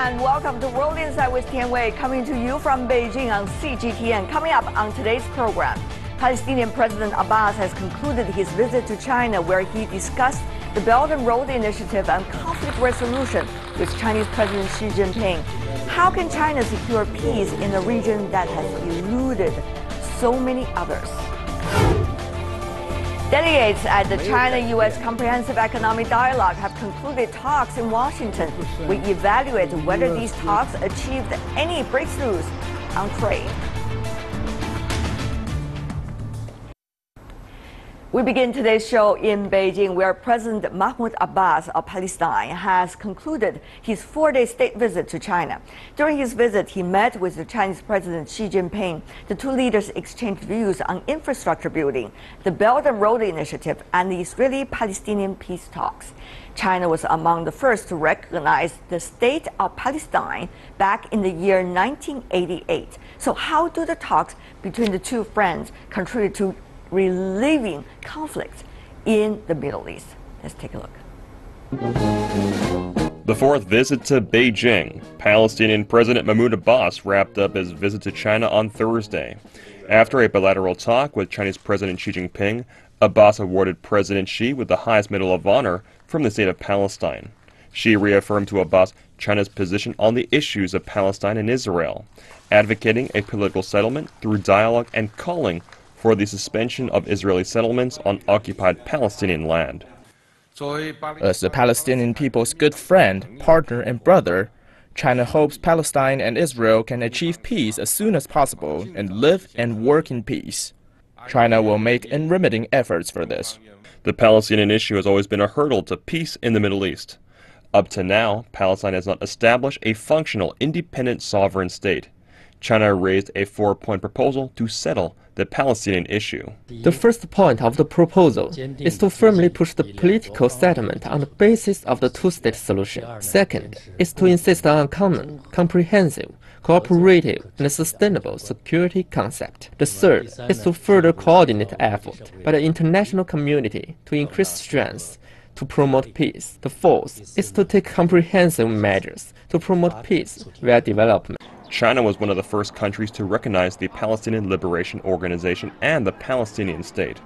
and welcome to World Insight with Tian Wei, coming to you from Beijing on CGTN. Coming up on today's program, Palestinian President Abbas has concluded his visit to China, where he discussed the Belt and Road Initiative and conflict resolution with Chinese President Xi Jinping. How can China secure peace in a region that has eluded so many others? Delegates at the China-U.S. Comprehensive Economic Dialogue have concluded talks in Washington. We evaluate whether these talks achieved any breakthroughs on trade. We begin today's show in Beijing, where President Mahmoud Abbas of Palestine has concluded his 4-day state visit to China. During his visit, he met with the Chinese President Xi Jinping. The two leaders exchanged views on infrastructure building, the Belt and Road Initiative, and the Israeli-Palestinian peace talks. China was among the first to recognize the state of Palestine back in the year 1988. So how do the talks between the two friends contribute to relieving conflicts in the Middle East? Let's take a look. The fourth visit to Beijing. Palestinian President Mahmoud Abbas wrapped up his visit to China on Thursday. After a bilateral talk with Chinese President Xi Jinping, Abbas awarded President Xi with the highest Medal of Honor from the state of Palestine. Xi reaffirmed to Abbas China's position on the issues of Palestine and Israel, advocating a political settlement through dialogue and calling for the suspension of Israeli settlements on occupied Palestinian land. As the Palestinian people's good friend, partner, and brother, China hopes Palestine and Israel can achieve peace as soon as possible and live and work in peace. China will make unremitting efforts for this. The Palestinian issue has always been a hurdle to peace in the Middle East. Up to now, Palestine has not established a functional, independent, sovereign state. China raised a 4-point proposal to settle the Palestinian issue. The first point of the proposal is to firmly push the political settlement on the basis of the two-state solution. Second is to insist on a common, comprehensive, cooperative, and sustainable security concept. The third is to further coordinate effort by the international community to increase strength to promote peace. The fourth is to take comprehensive measures to promote peace via development. China was one of the first countries to recognize the Palestinian Liberation Organization and the Palestinian state.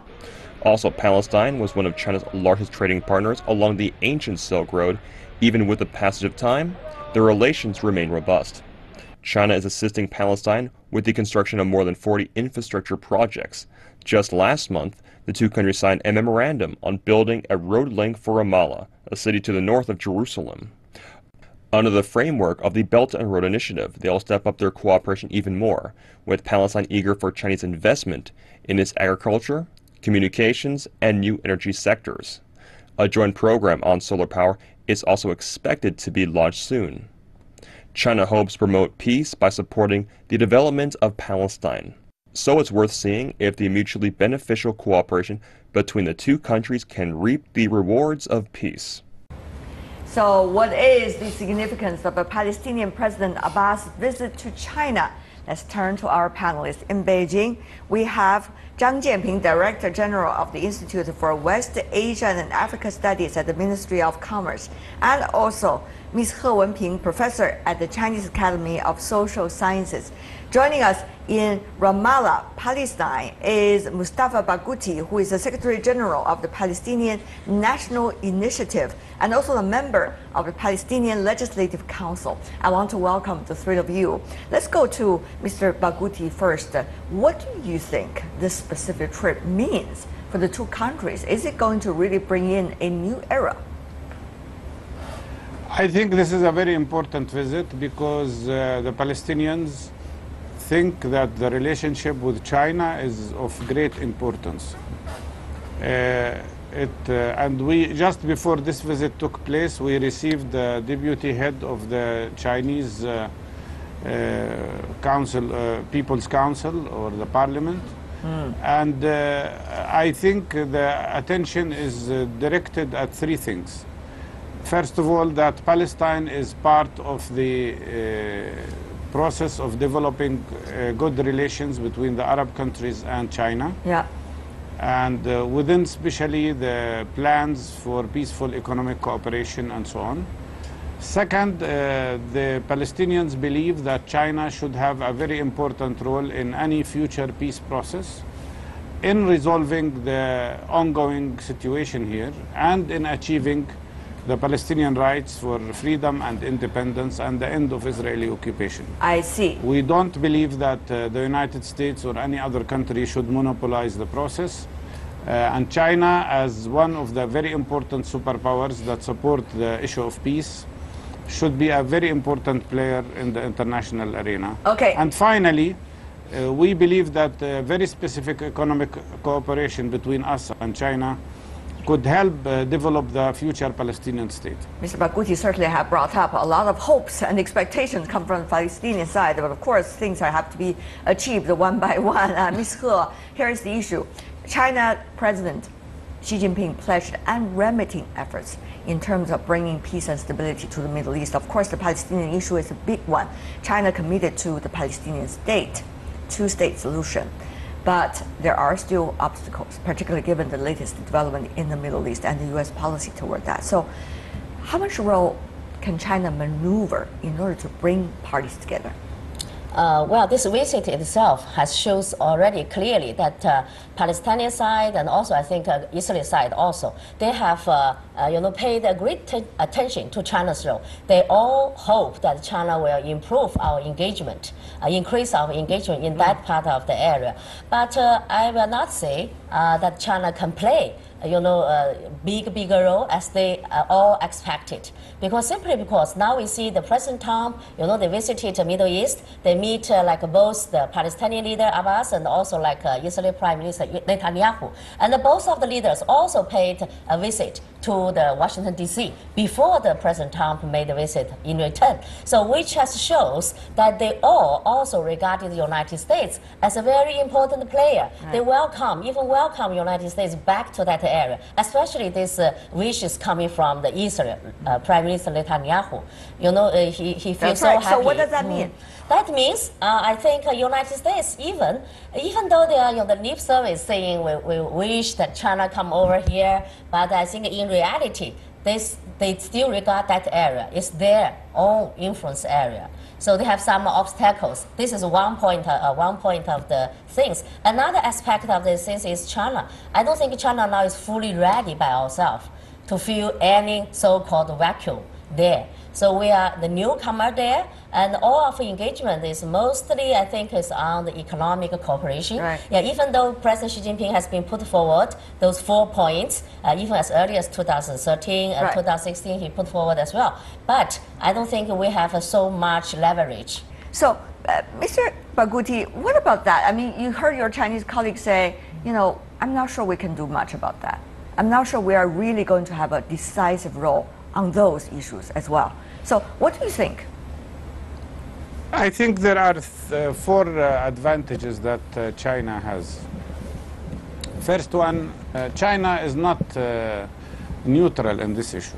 Also, Palestine was one of China's largest trading partners along the ancient Silk Road. Even with the passage of time, their relations remain robust. China is assisting Palestine with the construction of more than 40 infrastructure projects. Just last month, the two countries signed a memorandum on building a road link for Ramallah, a city to the north of Jerusalem. Under the framework of the Belt and Road Initiative, they'll step up their cooperation even more, with Palestine eager for Chinese investment in its agriculture, communications, and new energy sectors. A joint program on solar power is also expected to be launched soon. China hopes to promote peace by supporting the development of Palestine. So it's worth seeing if the mutually beneficial cooperation between the two countries can reap the rewards of peace. So what is the significance of a Palestinian President Abbas' visit to China? Let's turn to our panelists. In Beijing, we have Zhang Jianping, Director General of the Institute for West Asia and Africa Studies at the Ministry of Commerce, and also Ms. He Wenping, Professor at the Chinese Academy of Social Sciences. Joining us in Ramallah, Palestine, is Mustafa Barghouti, who is the Secretary General of the Palestinian National Initiative and also a member of the Palestinian Legislative Council. I want to welcome the three of you. Let's go to Mr. Barghouti first. What do you think this specific trip means for the two countries? Is it going to really bring in a new era? I think this is a very important visit because the Palestinians think that the relationship with China is of great importance. And we, just before this visit took place, we received the deputy head of the Chinese Council, People's Council, or the Parliament. And I think the attention is directed at three things. First of all, that Palestine is part of the process of developing good relations between the Arab countries and China. Yeah. And within especially the plans for peaceful economic cooperation and so on. Second, the Palestinians believe that China should have a very important role in any future peace process, in resolving the ongoing situation here, and in achieving the Palestinian rights for freedom and independence and the end of Israeli occupation. I see. We don't believe that the United States or any other country should monopolize the process. And China, as one of the very important superpowers that support the issue of peace, should be a very important player in the international arena. Okay. And finally, we believe that very specific economic cooperation between us and China could help develop the future Palestinian state. Mr. Barghouti certainly have brought up a lot of hopes and expectations come from the Palestinian side, but of course things have to be achieved one by one. Ms. He, here is the issue. China President Xi Jinping pledged unremitting efforts in terms of bringing peace and stability to the Middle East. Of course, the Palestinian issue is a big one. China committed to the Palestinian state, two-state solution. But there are still obstacles, particularly given the latest development in the Middle East and the U.S. policy toward that. So how much role can China maneuver in order to bring parties together? Well, this visit itself has shows already clearly that Palestinian side and also I think Israeli side also, they have paid a great attention to China's role. They all hope that China will improve our engagement, increase our engagement in that part of the area. But I will not say that China can play bigger role as they all expected. Simply because now we see the President Trump, they visited the Middle East, they meet like both the Palestinian leader Abbas and also like Israeli Prime Minister Netanyahu. And both of the leaders also paid a visit to the Washington D.C. before the President Trump made a visit in return. So which has shows that they all also regarded the United States as a very important player. Right. They even welcome United States back to that area, especially this wishes coming from the Israel Prime Minister Netanyahu. He feels so happy. So what does that mean? That means, I think United States, even though they are the lip service saying we wish that China come over here, but I think in reality, they still regard that area is their own influence area. So they have some obstacles. This is one point of the things. Another aspect of this is China. I don't think China now is fully ready by ourselves to fill any so-called vacuum there. So we are the newcomer there, and all of engagement is mostly, I think, is on the economic cooperation. Right. Yeah, even though President Xi Jinping has been put forward those 4 points, even as early as 2013 and 2016, he put forward as well. But I don't think we have so much leverage. So, Mr. Barghouti, what about that? I mean, you heard your Chinese colleagues say, I'm not sure we can do much about that. I'm not sure we are really going to have a decisive role on those issues as well. So what do you think? I think there are four advantages that China has. First one, China is not neutral in this issue.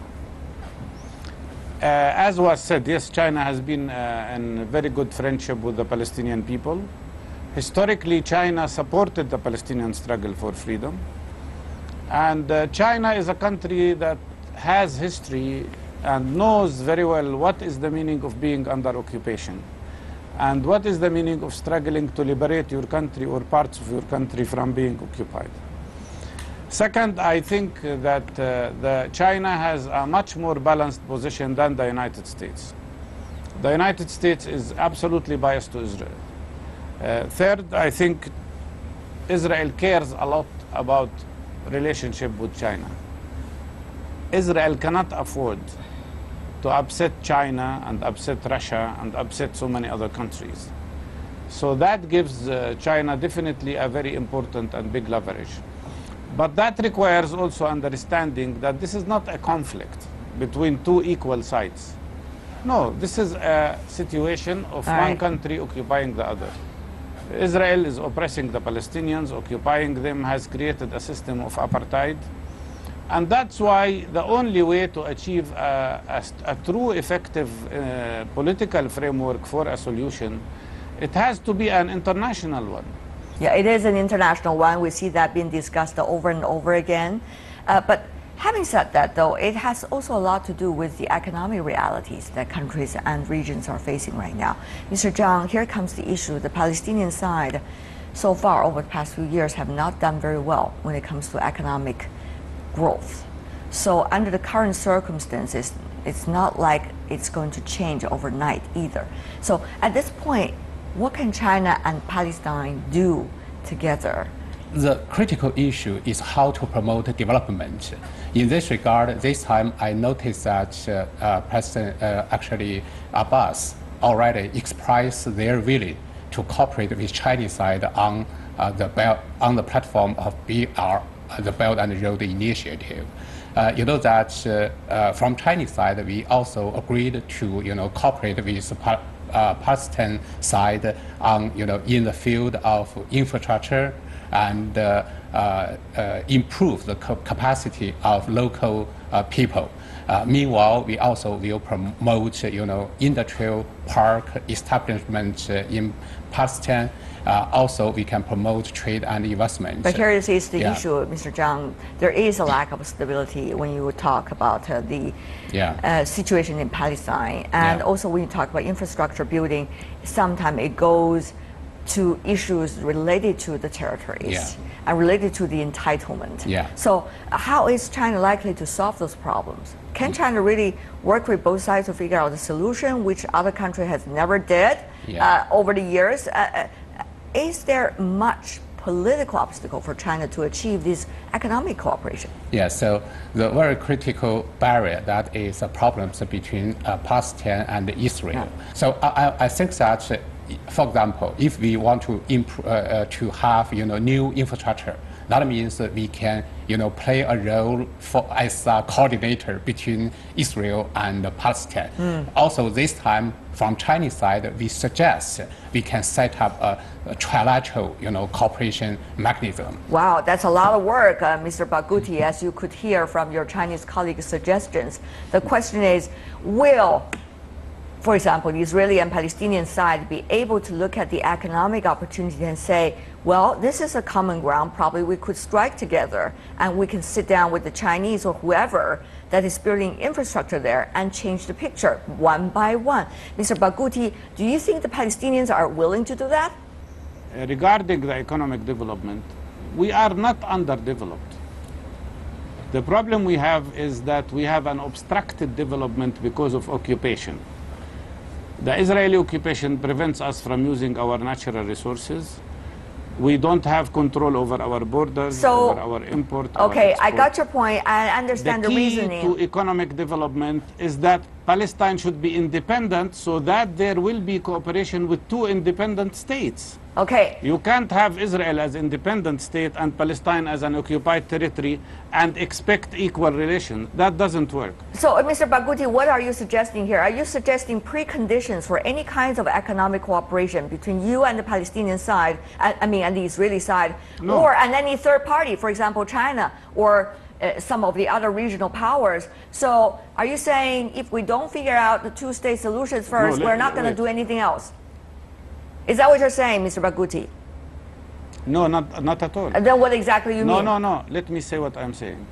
As was said, yes, China has been in very good friendship with the Palestinian people. Historically, China supported the Palestinian struggle for freedom. And China is a country that has history and knows very well what is the meaning of being under occupation and what is the meaning of struggling to liberate your country or parts of your country from being occupied. Second, I think that China has a much more balanced position than the United States. The United States is absolutely biased to Israel. Third, I think Israel cares a lot about relationship with China. Israel cannot afford to upset China and upset Russia and upset so many other countries. So that gives China definitely a very important and big leverage. But that requires also understanding that this is not a conflict between two equal sides. No, this is a situation of one country occupying the other. Israel is oppressing the Palestinians, occupying them, has created a system of apartheid. And that's why the only way to achieve a true effective political framework for a solution, it has to be an international one. Yeah, it is an international one. We see that being discussed over and over again. But Having said that, though, it has also a lot to do with the economic realities that countries and regions are facing right now. Mr. Zhang, here comes the issue. The Palestinian side, so far over the past few years, have not done very well when it comes to economic growth. So under the current circumstances, it's not like it's going to change overnight either. So at this point, what can China and Palestine do together? The critical issue is how to promote development. In this regard, this time I noticed that President Abbas already expressed their will to cooperate with Chinese side on the platform of BR, the Belt and Road Initiative. You know that from Chinese side, we also agreed to cooperate with Palestinian side on in the field of infrastructure and improve the capacity of local people. Meanwhile, we also will promote industrial park establishment in Palestine. Also, we can promote trade and investment. But here is the issue, Mr. Zhang. There is a lack of stability when you talk about the situation in Palestine. And also when you talk about infrastructure building, sometimes it goes to issues related to the territories and related to the entitlement. So how is China likely to solve those problems? Can China really work with both sides to figure out the solution, which other country has never did over the years? Is there much political obstacle for China to achieve this economic cooperation? So the very critical barrier that is problems between Palestine and Israel. So I think that, for example, if we want to to have new infrastructure, that means that we can play a role as a coordinator between Israel and Palestine. Also, this time from Chinese side, we suggest we can set up a trilateral cooperation mechanism. Wow, that's a lot of work, Mr. Barghouti, as you could hear from your Chinese colleagues' suggestions. The question is, will, for example, the Israeli and Palestinian side be able to look at the economic opportunity and say, well, this is a common ground, probably we could strike together and we can sit down with the Chinese or whoever that is building infrastructure there and change the picture one by one. Mr. Barghouti, do you think the Palestinians are willing to do that? Regarding the economic development, we are not underdeveloped. The problem we have is that we have an obstructed development because of occupation. The Israeli occupation prevents us from using our natural resources. We don't have control over our borders, over our import. Okay, I got your point. I understand the reasoning. The key to economic development is that Palestine should be independent so that there will be cooperation with two independent states. Okay. You can't have Israel as independent state and Palestine as an occupied territory and expect equal relations. That doesn't work. So, Mr. Barghouti, what are you suggesting here? Are you suggesting preconditions for any kinds of economic cooperation between you and the Palestinian side, and the Israeli side, and any third party, for example, China or some of the other regional powers? So, are you saying if we don't figure out the two-state solutions first, we're not going to do anything else? Is that what you're saying, Mr. Barghouti? No, not at all. And then what exactly you mean? No. Let me say what I'm saying.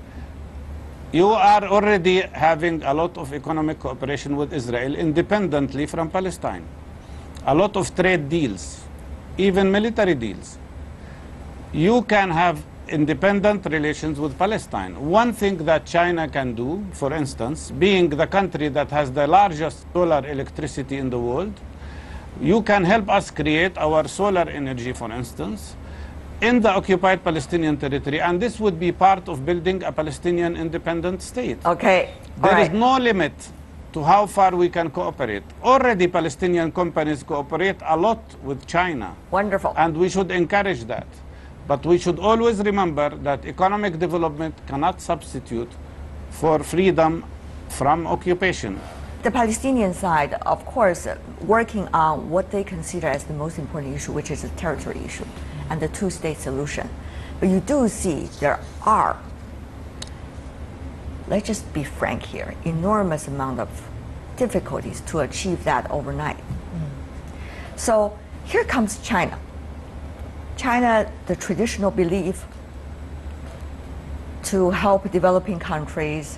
You are already having a lot of economic cooperation with Israel independently from Palestine. A lot of trade deals, even military deals. You can have independent relations with Palestine. One thing that China can do, for instance, being the country that has the largest solar electricity in the world, you can help us create our solar energy, for instance, in the occupied Palestinian territory, and this would be part of building a Palestinian independent state. Okay. There is no limit to how far we can cooperate. Already Palestinian companies cooperate a lot with China. Wonderful. And we should encourage that. But we should always remember that economic development cannot substitute for freedom from occupation. The Palestinian side, of course, working on what they consider as the most important issue, which is the territory issue and the two-state solution. But you do see there are, let's just be frank here, enormous amount of difficulties to achieve that overnight. So here comes China. China, the traditional belief to help developing countries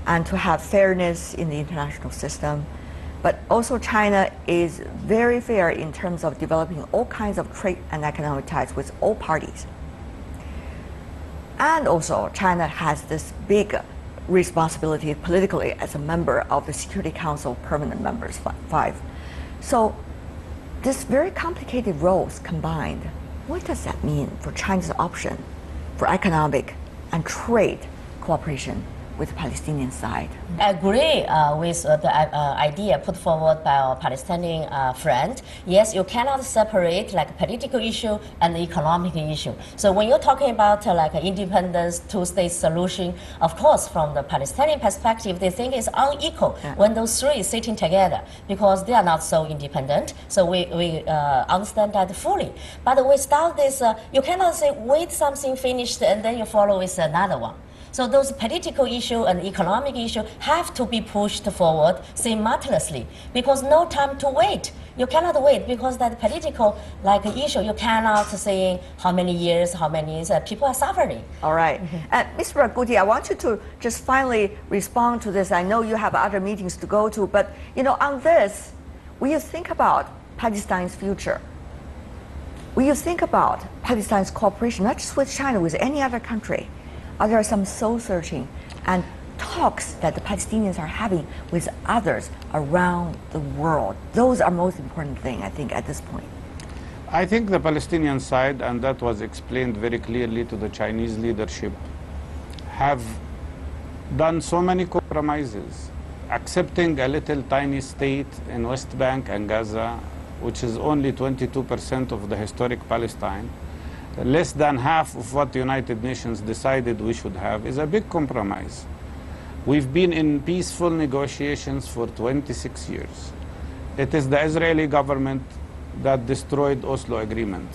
and to have fairness in the international system. But also China is very fair in terms of developing all kinds of trade and economic ties with all parties. And also China has this big responsibility politically as a member of the Security Council permanent members, 5. So these very complicated roles combined, what does that mean for China's option for economic and trade cooperation with the Palestinian side? I agree with the idea put forward by our Palestinian friend. Yes, you cannot separate like political issue and economic issue. So when you're talking about like independence, two-state solution, of course, from the Palestinian perspective, they think it's unequal when those three sitting together because they are not so independent. So we understand that fully. But without this, you cannot say wait something finished and then you follow with another one. So those political issue and economic issue have to be pushed forward simultaneously because no time to wait. You cannot wait because that political issue, you cannot say how many years, how many years people are suffering. All right. Mr. Barghouti, I want you to just finally respond to this. I know you have other meetings to go to, but on this, will you think about Palestine's future? Will you think about Palestine's cooperation, not just with China, with any other country? Are there some soul-searching and talks that the Palestinians are having with others around the world? Those are most important thing, I think, at this point. I think the Palestinian side, and that was explained very clearly to the Chinese leadership, have done so many compromises, accepting a little tiny state in West Bank and Gaza, which is only 22% of the historic Palestine. Less than half of what the United Nations decided we should have is a big compromise. We've been in peaceful negotiations for 26 years. It is the Israeli government that destroyed Oslo Agreement.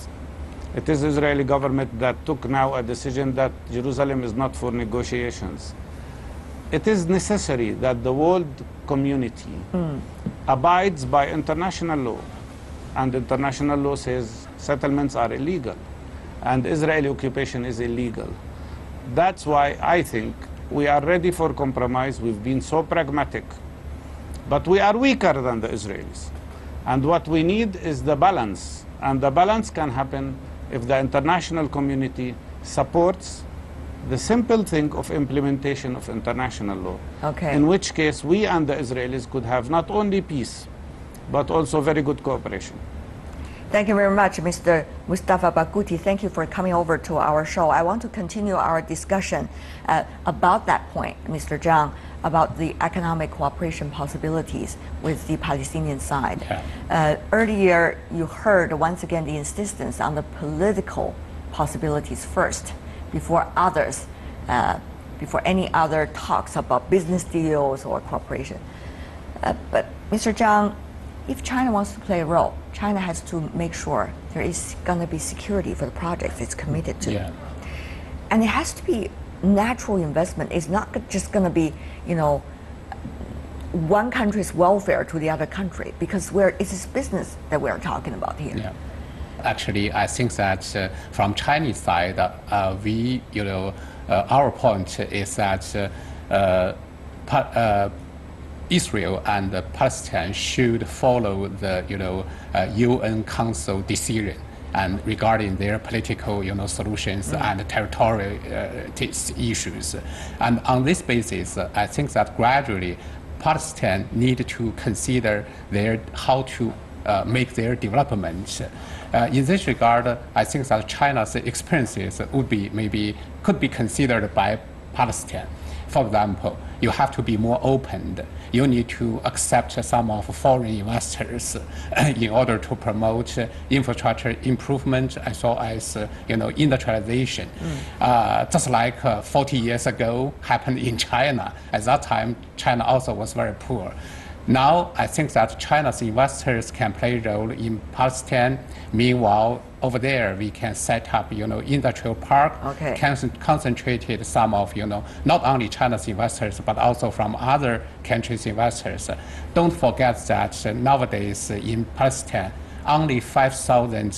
It is the Israeli government that took now a decision that Jerusalem is not for negotiations. It is necessary that the world community abides by international law. And international law says settlements are illegal. And Israeli occupation is illegal. That's why I think we are ready for compromise. We've been so pragmatic. But we are weaker than the Israelis. And what we need is the balance. And the balance can happen if the international community supports the simple thing of implementation of international law. Okay. In which case, we and the Israelis could have not only peace, but also very good cooperation. Thank you very much, Mr. Mustafa Barghouti. Thank you for coming over to our show. I want to continue our discussion about that point, Mr. Zhang, about the economic cooperation possibilities with the Palestinian side. Earlier, you heard once again the insistence on the political possibilities first, before others, before any other talks about business deals or cooperation. But Mr. Zhang, if China wants to play a role, China has to make sure there is going to be security for the projects it's committed to. Yeah. And it has to be natural investment. It's not just going to be, one country's welfare to the other country, because it's this business that we're talking about here. Yeah. Actually, I think that from Chinese side, our point is that Israel and Palestine should follow the UN Council decision and regarding their political solutions and territorial issues. And on this basis, I think that gradually Palestine need to consider how to make their development. In this regard, I think that China's experiences could be considered by Palestine. For example, you have to be more open. You need to accept some of foreign investors in order to promote infrastructure improvement as well as industrialization. Just like 40 years ago happened in China. At that time, China also was very poor. Now, I think that China's investors can play a role in Palestine. Meanwhile, over there, we can set up, industrial park, concentrated some of, not only China's investors, but also from other countries' investors. Don't forget that nowadays in Palestine, only 5,000,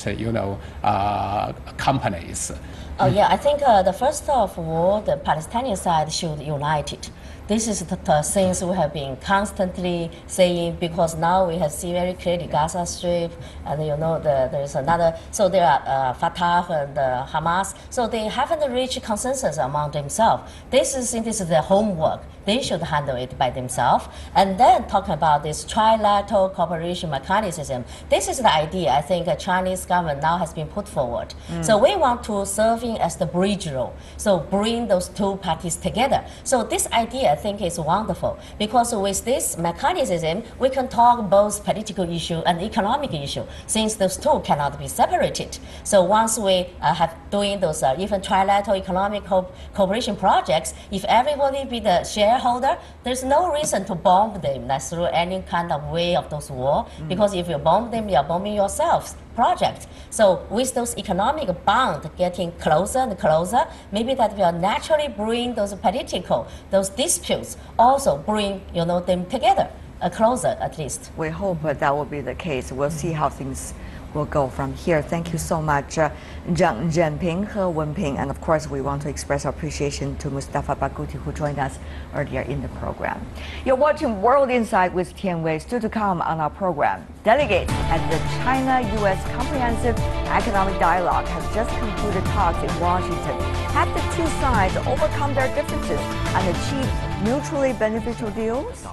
companies. Oh yeah, I think the first of all, the Palestinian side should unite it. This is the things we have been constantly saying, because now we have seen very clearly Gaza Strip, and there is another. So there are Fatah and Hamas. So they haven't reached consensus among themselves. This is their homework. They should handle it by themselves. And then talking about this trilateral cooperation mechanism, this is the idea I think the Chinese government now has been put forward. So we want to serving as the bridge role. So bring those two parties together. So this idea I think is wonderful, because with this mechanism, we can talk both political issue and economic issue, since those two cannot be separated. So once we have doing those even trilateral economic cooperation projects, if everybody be the shareholder, there's no reason to bomb them through any kind of way of those war, because if you bomb them, you are bombing yourselves project. So with those economic bonds getting closer and closer, maybe that will naturally bring those political, those disputes, also bring them together, closer at least. We hope that will be the case. We'll see how things will go from here. Thank you so much, Cheng Jinping, He Wenping, and of course we want to express our appreciation to Mustafa Barghouti, who joined us earlier in the program. You're watching World Insight with Tian Wei. Still to come on our program, delegates at the China-U.S. Comprehensive Economic Dialogue have just concluded talks in Washington. Have the two sides overcome their differences and achieve mutually beneficial deals?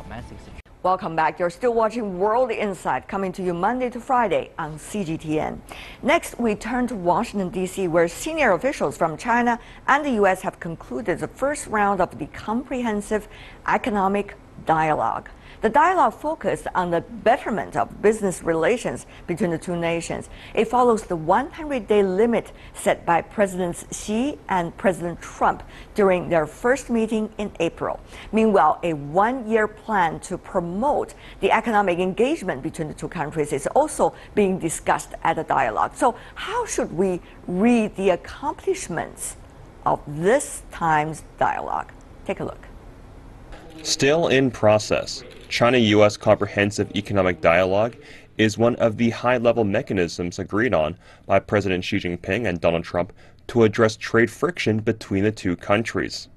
Welcome back. You're still watching World Insight, coming to you Monday to Friday on CGTN. Next, we turn to Washington, D.C., where senior officials from China and the U.S. have concluded the first round of the Comprehensive Economic Dialogue. The dialogue focused on the betterment of business relations between the two nations. It follows the 100-day limit set by Presidents Xi and President Trump during their first meeting in April. Meanwhile, a one-year plan to promote the economic engagement between the two countries is also being discussed at the dialogue. So how should we read the accomplishments of this time's dialogue? Take a look. Still in process, China-U.S. Comprehensive Economic Dialogue is one of the high-level mechanisms agreed on by President Xi Jinping and Donald Trump to address trade friction between the two countries.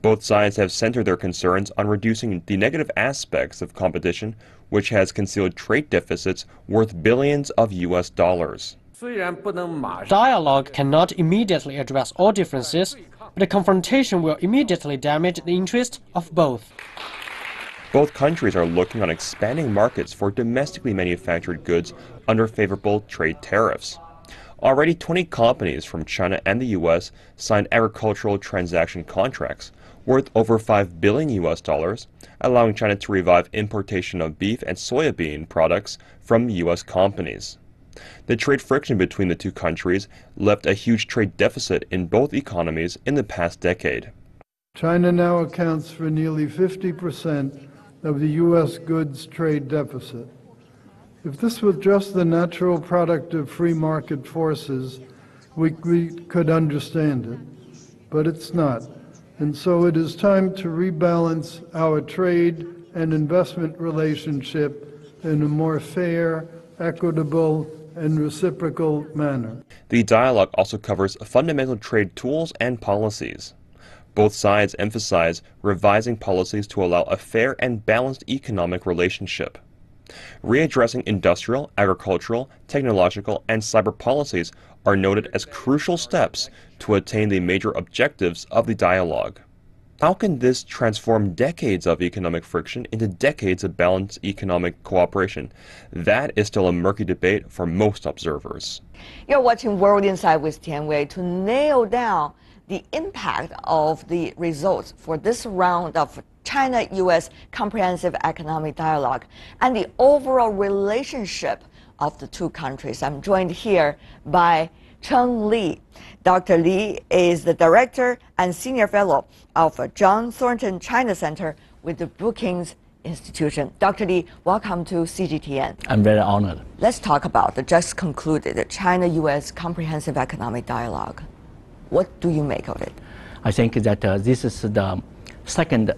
Both sides have centered their concerns on reducing the negative aspects of competition, which has concealed trade deficits worth billions of U.S. dollars. Dialogue cannot immediately address all differences, but a confrontation will immediately damage the interest of both. Both countries are looking on expanding markets for domestically manufactured goods under favorable trade tariffs. Already 20 companies from China and the U.S. signed agricultural transaction contracts worth over $5 billion U.S. dollars, allowing China to revive importation of beef and soybean products from U.S. companies. The trade friction between the two countries left a huge trade deficit in both economies in the past decade. China now accounts for nearly 50% of the U.S. goods trade deficit. If this was just the natural product of free market forces, we could understand it, but it's not. And so it is time to rebalance our trade and investment relationship in a more fair, equitable, and reciprocal manner. The dialogue also covers fundamental trade tools and policies. Both sides emphasize revising policies to allow a fair and balanced economic relationship. Readdressing industrial, agricultural, technological, and cyber policies are noted as crucial steps to attain the major objectives of the dialogue. How can this transform decades of economic friction into decades of balanced economic cooperation? That is still a murky debate for most observers. You're watching World Insight with Tian Wei. To nail down the impact of the results for this round of China-U.S. Comprehensive Economic Dialogue and the overall relationship of the two countries, I'm joined here by Cheng Li. Dr. Li is the Director and Senior Fellow of John Thornton China Center with the Brookings Institution. Dr. Li, welcome to CGTN. I'm very honored. Let's talk about the just concluded China-U.S. Comprehensive Economic Dialogue. What do you make of it? I think that this is the second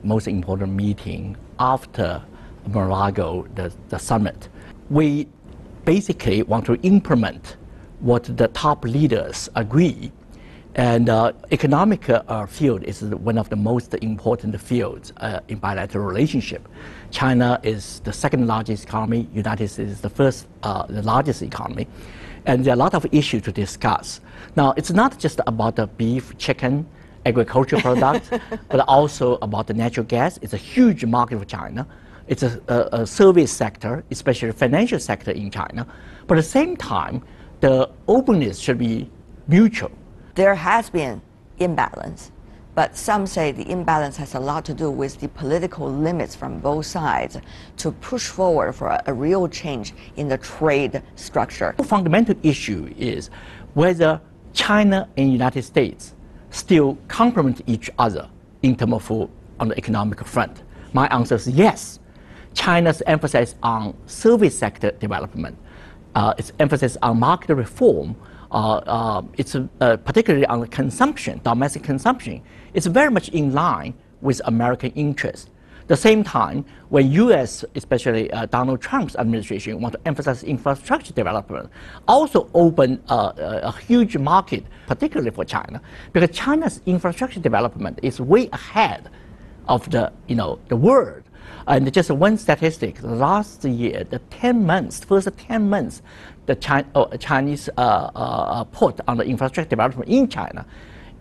most important meeting after Mar-a-Lago, the summit. We basically want to implement what the top leaders agree. And economic field is one of the most important fields in bilateral relationship. China is the second largest economy. United States is the largest economy. And there are a lot of issues to discuss. Now, it's not just about the beef, chicken, agricultural products, but also about the natural gas. It's a huge market for China. It's a service sector, especially financial sector in China. But at the same time, the openness should be mutual. There has been imbalance, but some say the imbalance has a lot to do with the political limits from both sides to push forward for a real change in the trade structure. The fundamental issue is whether China and the United States still complement each other in terms of on the economic front. My answer is yes. China's emphasis on service sector development, its emphasis on market reform, it's particularly on the consumption, domestic consumption, it's very much in line with American interests. At the same time, when U.S., especially Donald Trump's administration, want to emphasize infrastructure development, also open a huge market, particularly for China, because China's infrastructure development is way ahead of the world. And just one statistic, last year, the first 10 months, the Chinese put on the infrastructure development in China,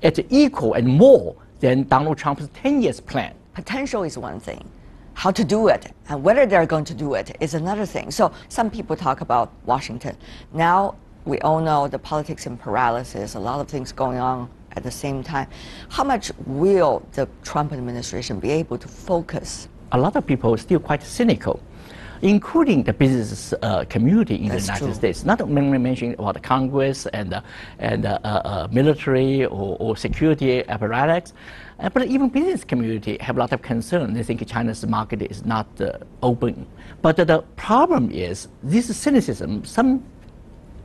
it's equal and more than Donald Trump's 10 years plan. Potential is one thing. How to do it and whether they're going to do it is another thing. So some people talk about Washington. Now we all know the politics and paralysis, a lot of things going on at the same time. How much will the Trump administration be able to focus? A lot of people are still quite cynical, including the business community in the United States. Not only mentioning about the Congress and military or security apparatus, but even business community have a lot of concern. They think China's market is not open. But the problem is this cynicism, some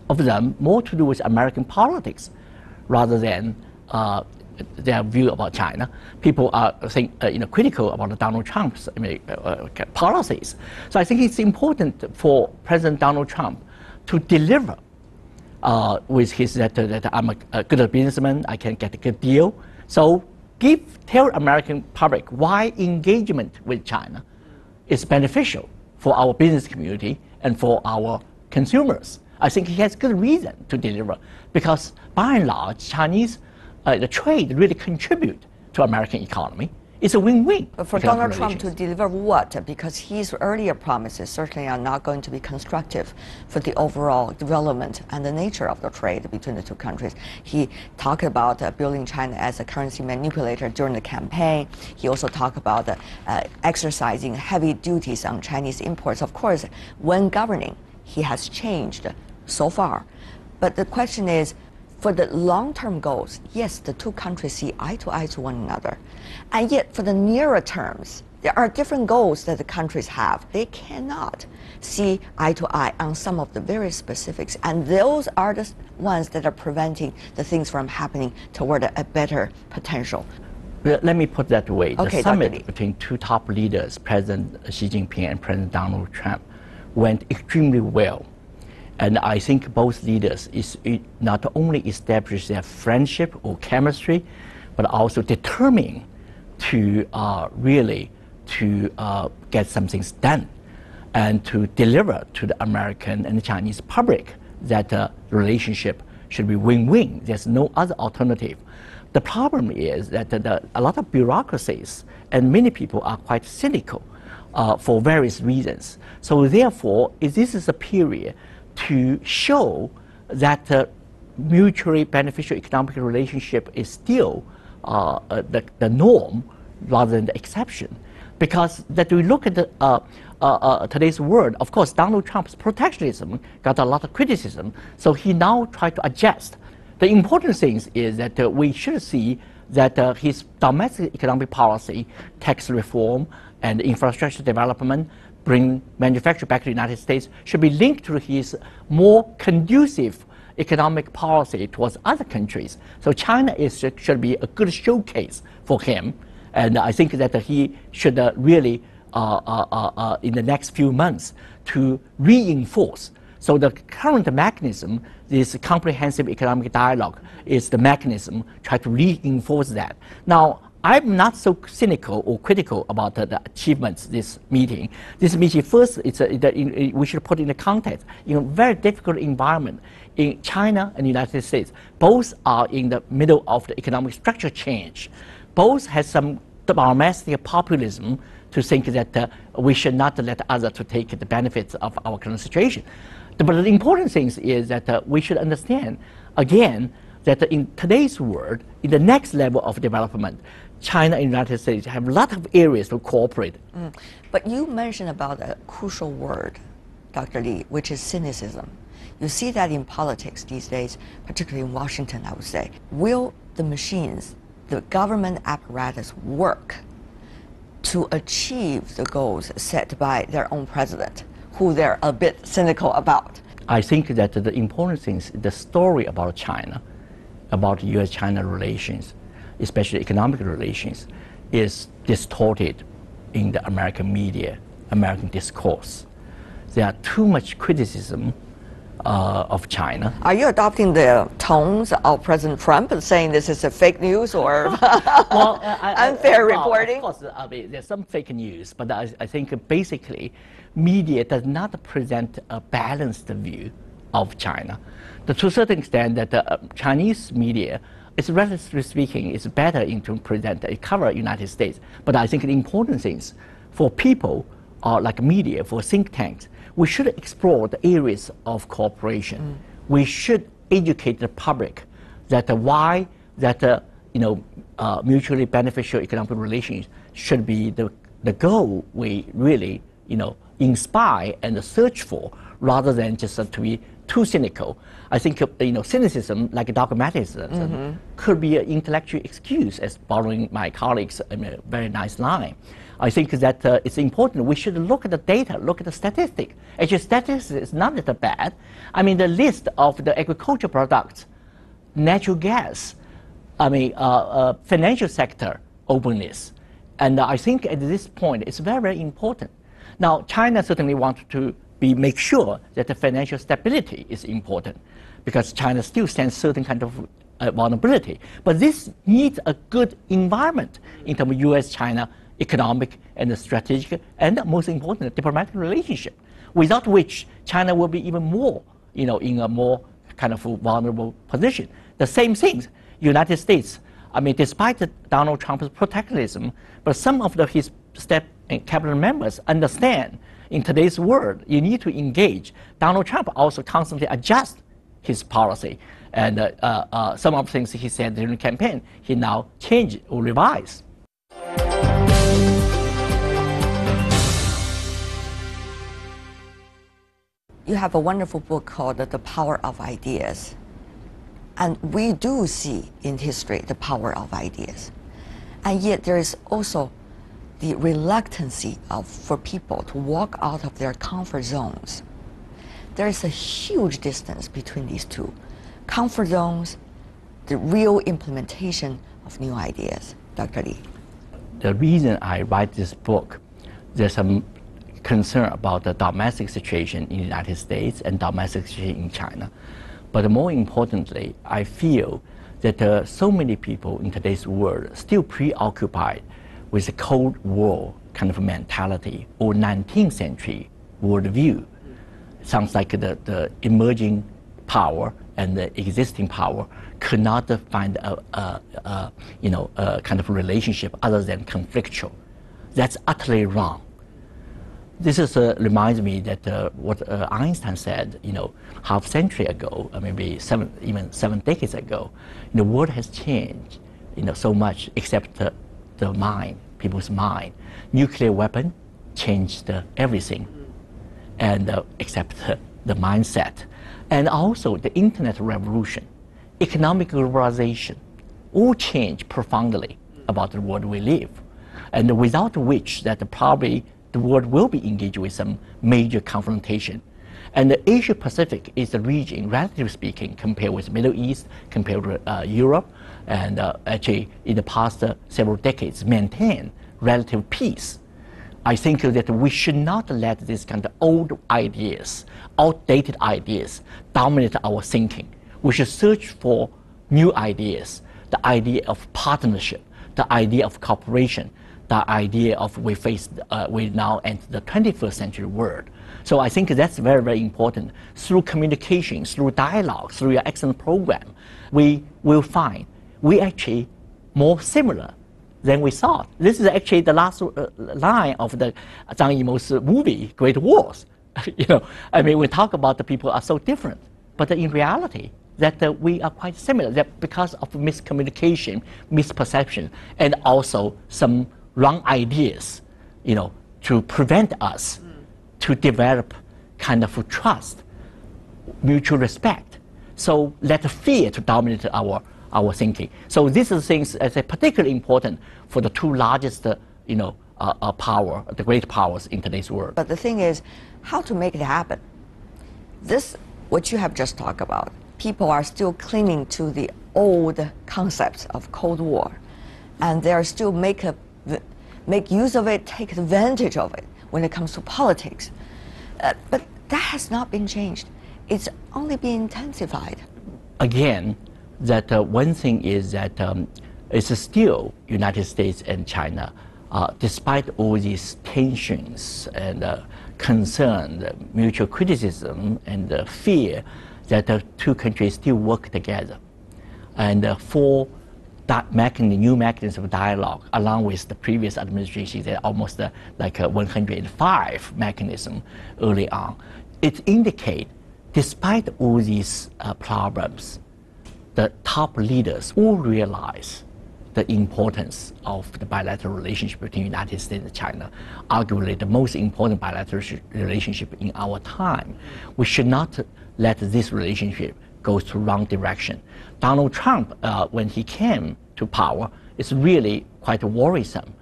of them more to do with American politics rather than their view about China. People are critical about Donald Trump's policies. So I think it's important for President Donald Trump to deliver with his that I'm a good businessman, I can get a good deal. So tell American public why engagement with China is beneficial for our business community and for our consumers. I think he has good reason to deliver because by and large, Chinese the trade really contribute to American economy. It's a win-win. But for Donald Trump to deliver what? Because his earlier promises certainly are not going to be constructive for the overall development and the nature of the trade between the two countries. He talked about building China as a currency manipulator during the campaign. He also talked about exercising heavy duties on Chinese imports. Of course, when governing, he has changed so far. But the question is, for the long-term goals, yes, the two countries see eye to one another. And yet, for the nearer terms, there are different goals that the countries have. They cannot see eye to eye on some of the very specifics. And those are the ones that are preventing the things from happening toward a better potential. Let me put that way. Okay, the summit between two top leaders, President Xi Jinping and President Donald Trump, went extremely well. And I think both leaders not only established their friendship or chemistry, but also determined to really get some things done and to deliver to the American and the Chinese public that the relationship should be win-win. There's no other alternative. The problem is that a lot of bureaucracies and many people are quite cynical for various reasons. So therefore, this is a period to show that mutually beneficial economic relationship is still the norm rather than the exception. Because that we look at today's world, of course, Donald Trump's protectionism got a lot of criticism, so he now tried to adjust. The important thing is that we should see that his domestic economic policy, tax reform, and infrastructure development, bring manufacturing back to the United States, should be linked to his more conducive economic policy towards other countries. So China should be a good showcase for him. And I think that he should really, in the next few months, to reinforce So the current mechanism, this comprehensive economic dialogue, is the mechanism try to reinforce that. Now, I'm not so cynical or critical about the achievements this meeting. This meeting, first, we should put in the context. In a very difficult environment, in China and the United States, both are in the middle of the economic structure change. Both has some domestic populism to think that we should not let others to take the benefits of our current situation. But the important thing is that we should understand, again, that in today's world, in the next level of development, China and the United States have a lot of areas to cooperate. But you mentioned about a crucial word, Dr. Li, which is cynicism. You see that in politics these days, particularly in Washington, I would say. Will the machines, the government apparatus work to achieve the goals set by their own president, who they're a bit cynical about? I think that the important thing is the story about China, about U.S.-China relations, especially economic relations, is distorted in the American media, American discourse. There are too much criticism of China. Are you adopting the tones of President Trump saying this is a fake news or unfair reporting? Of course, there's some fake news, but I think basically media does not present a balanced view of China. To a certain extent, that the Chinese media, is relatively speaking, is better to present cover United States. But I think the important things for people like media, for think tanks, we should explore the areas of cooperation. We should educate the public that why that mutually beneficial economic relations should be the goal we really inspire and search for, rather than just to be too cynical. I think cynicism, like dogmatism, could be an intellectual excuse, as borrowing my colleagues' very nice line. I think that it's important. We should look at the data, look at the statistics. Actually, statistics is not that bad. I mean, the list of the agricultural products, natural gas, financial sector openness, and I think at this point it's very, very important. Now, China certainly wants to make sure that the financial stability is important, because China still stands certain kind of vulnerability. But this needs a good environment in terms of U.S.-China economic and strategic and, most important, diplomatic relationship, without which China will be even more, in a more kind of vulnerable position. The same things, United States, despite Donald Trump's protectionism, but some of his and cabinet members understand in today's world, you need to engage. Donald Trump also constantly adjusts his policy. And some of the things he said during the campaign, he now changed or revised. You have a wonderful book called The Power of Ideas. And we do see in history the power of ideas. And yet there is also the reluctancy for people to walk out of their comfort zones. There is a huge distance between these two. Comfort zones, the real implementation of new ideas. Dr. Li. The reason I write this book, there's some concern about the domestic situation in the United States and domestic situation in China. But more importantly, I feel that so many people in today's world still preoccupied with the Cold War kind of mentality or 19th century worldview. It sounds like the emerging power and the existing power could not find a kind of relationship other than conflictual. That's utterly wrong. This is, reminds me that what Einstein said, half century ago, maybe even 7 decades ago. The world has changed, so much, except the mind, people's mind. Nuclear weapon changed everything, and except the mindset. And also the internet revolution, economic globalization, all change profoundly about the world we live. And without which that probably the world will be engaged with some major confrontation. And the Asia Pacific is the region, relatively speaking, compared with Middle East, compared with Europe, and actually in the past several decades maintained relative peace. I think that we should not let these kind of old ideas, outdated ideas, dominate our thinking. We should search for new ideas, the idea of partnership, the idea of cooperation, the idea of we now enter the 21st century world. So I think that's very, very important. Through communication, through dialogue, through your excellent program, we will find we actually more similar than we thought. This is actually the last line of the Zhang Yimou's movie, Great Wars. I mean, we talk about the people are so different, but in reality, that we are quite similar. That because of miscommunication, misperception, and also some wrong ideas, to prevent us to develop kind of trust, mutual respect. So let fear to dominate our thinking. So these are things as particularly important for the two largest, power, the great powers in today's world. But the thing is, how to make it happen? This, what you have just talked about, people are still clinging to the old concepts of Cold War, and they are still make use of it, take advantage of it when it comes to politics. But that has not been changed. It's only been intensified. Again, that one thing is that it's still United States and China, despite all these tensions and concern, mutual criticism and fear, that the two countries still work together. And for that new mechanism of dialogue, along with the previous administration, that almost like a 105 mechanism early on, it indicates, despite all these problems, the top leaders all realize the importance of the bilateral relationship between the United States and China, arguably the most important bilateral relationship in our time. We should not let this relationship go to the wrong direction. Donald Trump, when he came to power, is really quite worrisome.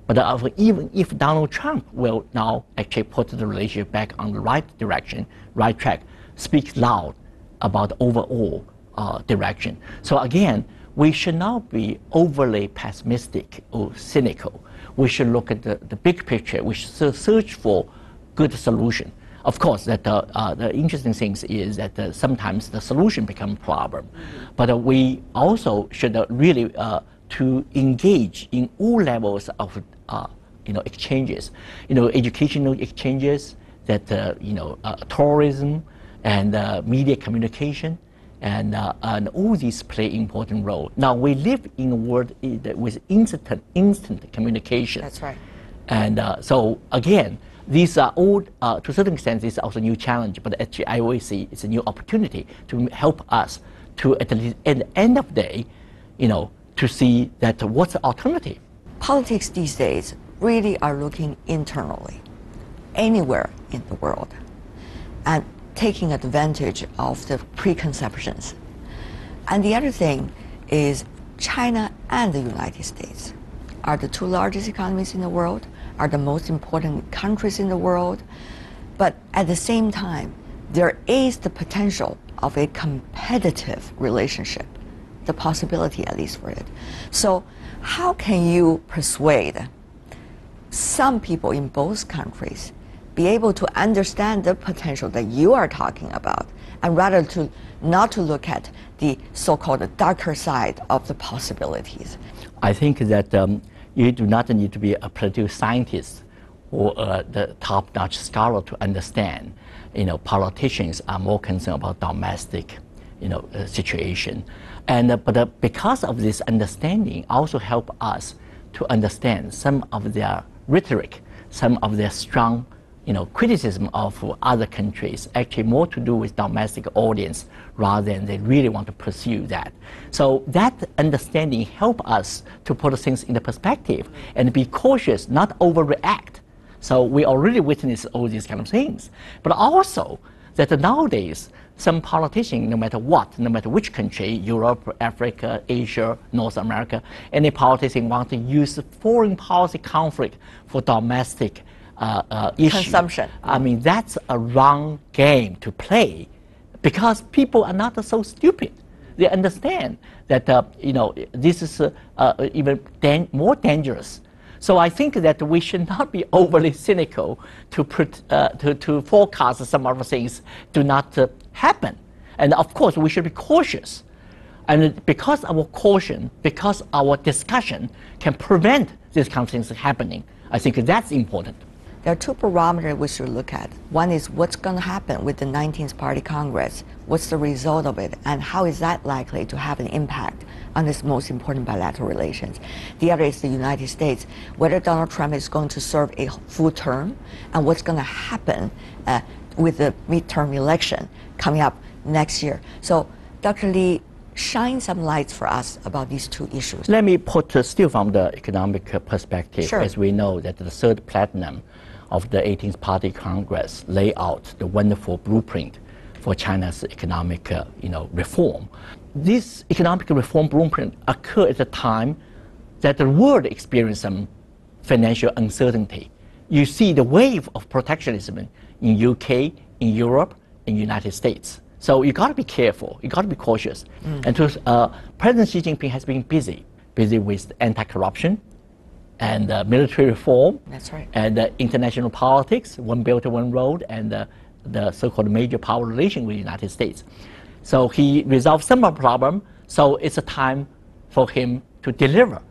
But even if Donald Trump will now actually put the relationship back on the right direction, right track, speak loud about overall direction. So again, we should not be overly pessimistic or cynical. We should look at the big picture. We should search for good solution. Of course, that the interesting thing is that sometimes the solution becomes a problem. But we also should really to engage in all levels of exchanges, educational exchanges, that tourism and media communication, and all these play important role. Now we live in a world with instant communication. That's right. And so again, these are all, to a certain extent, this is also a new challenge, but actually I always see it's a new opportunity to help us to, at the end of the day, to see that what's the alternative. Politics these days really are looking internally, anywhere in the world, and taking advantage of the preconceptions. And the other thing is China and the United States are the two largest economies in the world, are the most important countries in the world, but at the same time, there is the potential of a competitive relationship, the possibility at least for it. So how can you persuade some people in both countries be able to understand the potential that you are talking about, and rather not to look at the so-called darker side of the possibilities? I think that you do not need to be a political scientist or the top-notch scholar to understand. Politicians are more concerned about domestic, situation, and but because of this understanding, also help us to understand some of their rhetoric, some of their strong, criticism of other countries, actually more to do with domestic audience rather than they really want to pursue that. So that understanding help us to put things into perspective and be cautious, not overreact. So we already witnessed all these kind of things. But also that nowadays, some politicians, no matter what, no matter which country, Europe, Africa, Asia, North America, any politician want to use foreign policy conflict for domestic issue. Consumption. I mean, that's a wrong game to play, because people are not so stupid. They understand that this is even more dangerous So I think that we should not be overly cynical to forecast some of the things do not happen. And of course, we should be cautious. And because our caution, because our discussion can prevent these kind of things happening, I think that's important. There are two parameters we should look at. One is what's going to happen with the 19th Party Congress. What's the result of it, and how is that likely to have an impact on this most important bilateral relations? The other is the United States, whether Donald Trump is going to serve a full term, and what's going to happen with the midterm election coming up next year. So, Dr. Li, shine some lights for us about these two issues. Let me put still from the economic perspective. Sure. As we know that the third platinum of the 18th Party Congress lay out the wonderful blueprint for China's economic reform. This economic reform blueprint occurred at a time that the world experienced some financial uncertainty. You see the wave of protectionism in UK, in Europe, in the United States. So you got to be careful, you got to be cautious. And President Xi Jinping has been busy with anti-corruption and military reform. That's right. And international politics, One Belt, One Road, and the so-called major power relation with the United States. So he resolved some of the problem. So it's a time for him to deliver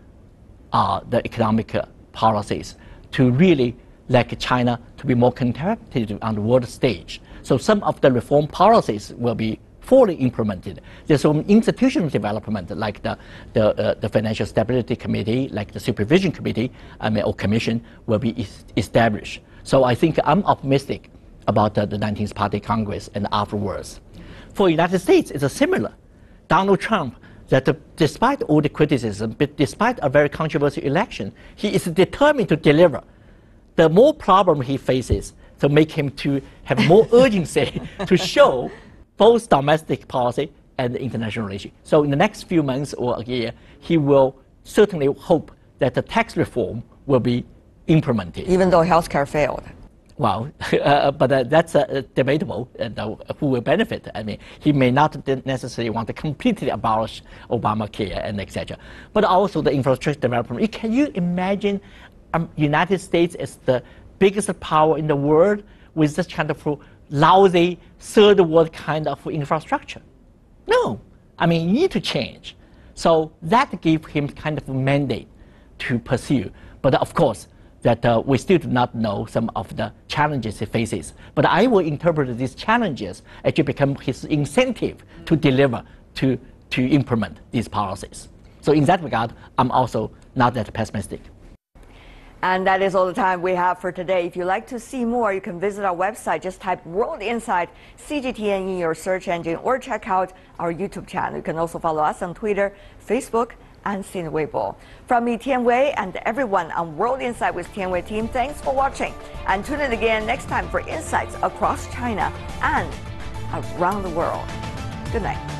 the economic policies to really like China to be more competitive on the world stage. So some of the reform policies will be fully implemented. There's some institutional development like the Financial Stability Committee, like the Supervision Committee, or Commission will be established. So I think I'm optimistic about the 19th Party Congress and afterwards. For the United States, it's a similar. Donald Trump, that despite all the criticism, but despite a very controversial election, he is determined to deliver. The more problem he faces, to make him to have more urgency to show both domestic policy and international relations. So in the next few months or a year, he will certainly hope that the tax reform will be implemented. Even though healthcare failed. Well, but that's debatable, who will benefit. I mean, he may not necessarily want to completely abolish Obamacare and etc. But also the infrastructure development. Can you imagine United States as the biggest power in the world with this kind of lousy third world kind of infrastructure? No. I mean, you need to change. So that gave him kind of a mandate to pursue. But of course, that we still do not know some of the challenges he faces. But I will interpret these challenges actually become his incentive to deliver, to implement these policies. So in that regard, I'm also not that pessimistic. And that is all the time we have for today. If you'd like to see more, you can visit our website. Just type World Insight CGTN in your search engine or check out our YouTube channel. You can also follow us on Twitter, Facebook, and Sina Weibo. From me, Tian Wei, and everyone on World Insight with Tian Wei team, thanks for watching. And tune in again next time for insights across China and around the world. Good night.